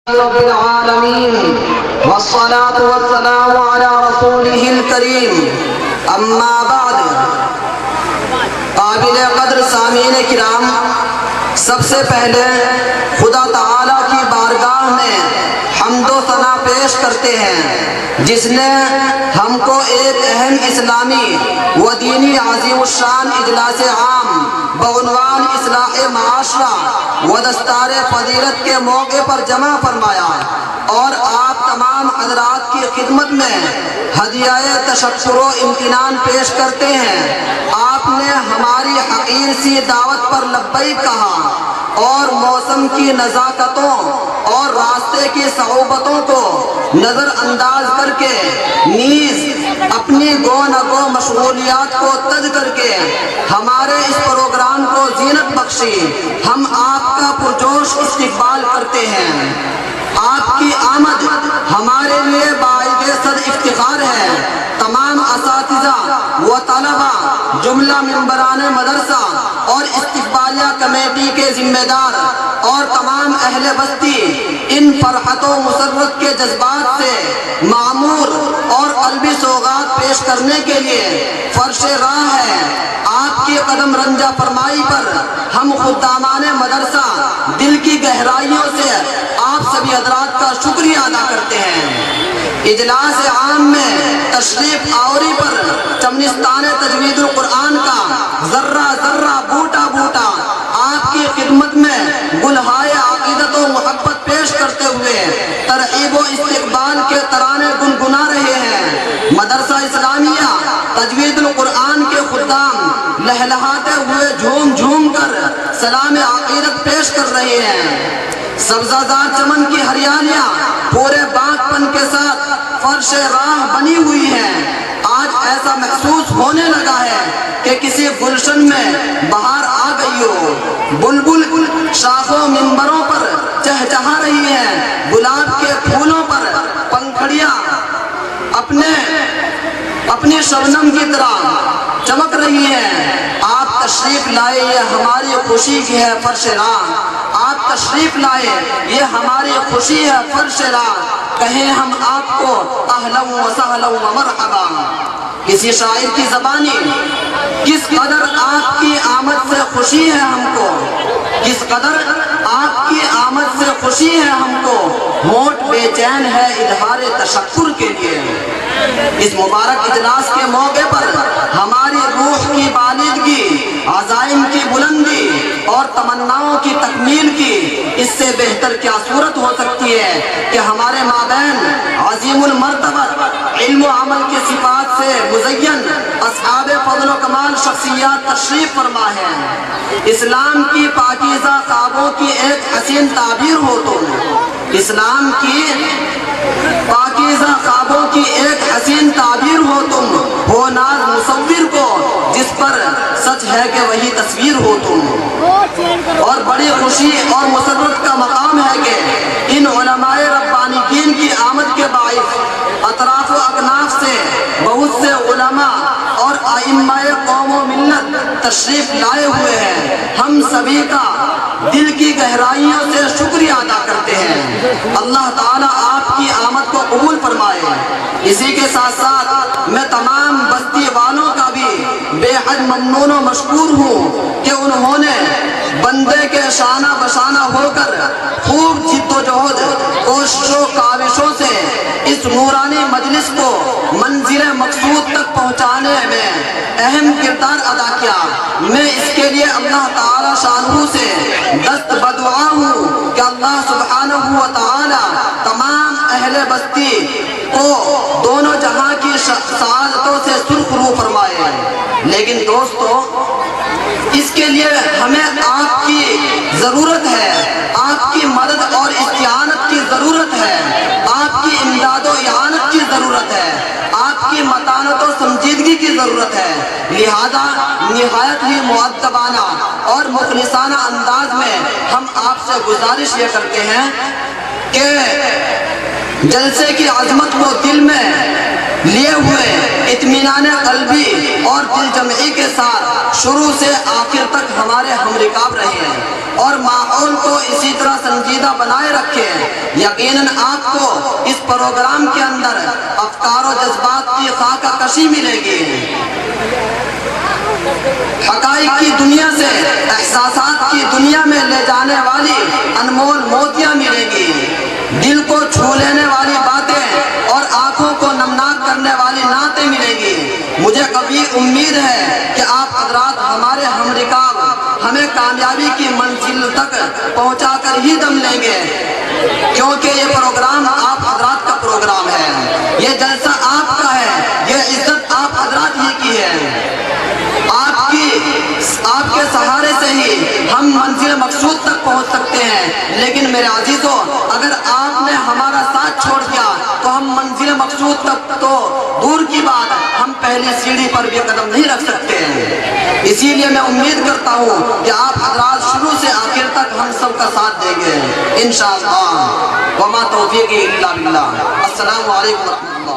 رب العالمين والصلاة والسلام على رسوله الكريم اما بعد قابل قدر سامعین کرام، سب سے پہلے خدا تعالیٰ کی بارگاہ میں حمد و ثنا پیش کرتے ہیں جس نے ہم کو ایک اہم اسلامی و دینی عظیم الشان اجلاس عام بعنوان اصلاح معاشرہ و دستار فضیلت کے موقع پر جمع فرمایا اور آپ تمام حضرات کی خدمت میں ہدیہ تشکر و امتنان پیش کرتے ہیں۔ آپ نے ہماری حقیر سی دعوت پر لبیک کہا اور موسم کی نزاکتوں اور راستے کی صعوبتوں کو نظر انداز کر کے نیز اپنی گو نگو مشغولیات کو تج کر کے ہمارے اس پروگرام کو زینت بخشی۔ ہم آپ کا پرجوش استقبال کرتے ہیں۔ آپ کی آمد ہمارے لیے باعث صد افتخار ہے۔ تمام اساتذہ و طلبہ، جملہ ممبران مدرسہ اور استقبالیہ کمیٹی کے ذمہ دار اور تمام اہل بستی ان فرحت و مسرت کے جذبات سے معمور اور قلبی سوغات پیش کرنے کے لیے فرش راہ ہے۔ آپ کی قدم رنجہ فرمائی پر ہم خدامان مدرسہ دل کی گہرائیوں سے آپ سبھی حضرات کا شکریہ ادا کرتے ہیں۔ اجلاس عام میں تشریف آوری پر چمنستان تجوید القرآن کا ذرہ ذرہ بوٹا بوٹا آپ کی خدمت میں گلہائے عقیدت و محبت پیش کرتے ہوئے ترغیب و استقبال کے ترانے گنگنا رہے ہیں۔ مدرسہ اسلامیہ تجوید القرآن کے خدام لہلہاتے ہوئے جھوم جھوم کر سلام عقیدت پیش کر رہے ہیں۔ سبزہ زار چمن کی ہریالیاں پورے باغ پن کے ساتھ فرش راہ بنی ہوئی ہیں۔ آج ایسا محسوس ہونے لگا ہے کہ کسی گلشن میں بہار آ گئی ہو۔ بلبل شاخوں منبروں پر چہچہا رہی ہیں، گلاب کے پھولوں پر پنکھڑیاں اپنی شبنم کی طرح چمک رہی ہیں۔ آپ تشریف لائے، یہ ہماری خوشی کی ہے فرش راہ۔ آپ تشریف لائے، یہ ہماری خوشی ہے فرش راہ۔ کہیں ہم آپ کو اہلا و سہلا و مرحبا۔ کسی شاعر کی زبانی، کس قدر آپ کی آمد سے خوشی ہے ہم کو، کس قدر آپ کی آمد سے خوشی ہے ہم کو، ہونٹ بے چین ہے اظہار تشکر کے لیے۔ اس مبارک اجلاس کے موقع پر ہماری روح کی بالغگی، عزائم کی بلندی اور تمناؤں کی تکمیل کی اس سے بہتر کیا صورت ہو سکتی ہے کہ ہمارے مابین عظیم المرتبت علم و عمل کی صفات سے مزین اصحاب فضل و کمال شخصیات تشریف فرما ہے۔ اسلام کی پاکیزہ خوابوں کی ایک حسین تعبیر ہو تم، اسلام کی پاکیزہ خوابوں کی ایک حسین تعبیر ہو تم، ہو ناز مصور کو جس پر سچ ہے کہ وہی تصویر ہو تم۔ اور بڑی خوشی اور مسرت کا مقام ہے کہ ان علماء ربانیین کی آمد کے باعث اطراف و اکناف سے بہت سے علماء اور ائمہ قوم و ملت تشریف لائے ہوئے ہیں۔ ہم سبھی کا دل کی گہرائیوں سے شکریہ ادا کرتے ہیں۔ اللہ تعالیٰ آپ کی آمد کو قبول فرمائے۔ اسی کے ساتھ ساتھ میں تمام بستی والوں کا بھی بے حد ممنون و مشکور ہوں کہ انہوں نے بندے کے شانہ بشانہ ہو کر خوب جد و جہد، کوشش و کاوشوں سے اس نورانی مجلس کو منزل مقصود تک پہنچانے میں اہم کردار ادا کیا۔ میں اس کے لیے اللہ تعالی شانہ سے دست بدعا ہوں کہ اللہ سبحانہ و تعالی تمام اہل بستی کو دونوں جہاں کی سعادتوں سے سرخرو فرمائے۔ لیکن دوستو، اس کے لیے ہمیں آپ کی ضرورت ہے، آپ کی مدد اور استعانت کی ضرورت ہے، آپ کی امداد و اعانت کی ضرورت ہے، آپ کی متانت و سنجیدگی کی ضرورت ہے۔ لہذا نہایت ہی مؤدبانہ اور مخلصانہ انداز میں ہم آپ سے گزارش یہ کرتے ہیں کہ جلسے کی عظمت کو دل میں لیے ہوئے اطمینان قلبی اور دل جمعی کے ساتھ شروع سے آخر تک ہمارے ہم رکاب رہے ہیں اور ماحول کو اسی طرح سنجیدہ بنائے رکھے ہیں۔ یقیناً آپ کو اس پروگرام کے اندر افکار و جذبات کی خاکہ کشی ملے گی، حقائق کی دنیا سے احساسات کی دنیا میں لے جانے والی انمول موتیاں ملے گی، دل کو چھو لینے والی باتیں اور آنکھوں کو نمناک کرنے والی نعتیں ملیں گی۔ مجھے کبھی امید ہے کہ آپ حضرات ہمارے ہم رکاب ہمیں کامیابی کی منزل تک پہنچا کر ہی دم لیں گے، کیونکہ یہ پروگرام آپ حضرات کا پروگرام ہے، یہ جلسہ آپ کا ہے، یہ عزت آپ حضرات ہی کی ہے۔ آپ کے سہارے سے ہی ہم منزل مقصود تک پہنچ سکتے ہیں، لیکن میرے عزیزوں اگر آپ نے ہمارا ساتھ چھوڑ دیا تو ہم منزل مقصود تک تو دور کی بات ہم پہلی سیڑھی پر بھی قدم نہیں رکھ سکتے ہیں۔ اسی لیے میں امید کرتا ہوں کہ آپ حضرات شروع سے آخر تک ہم سب کا ساتھ دیں گے انشاءاللہ۔ وما توفیقی الا باللہ۔ السلام علیکم ورحمۃ اللہ۔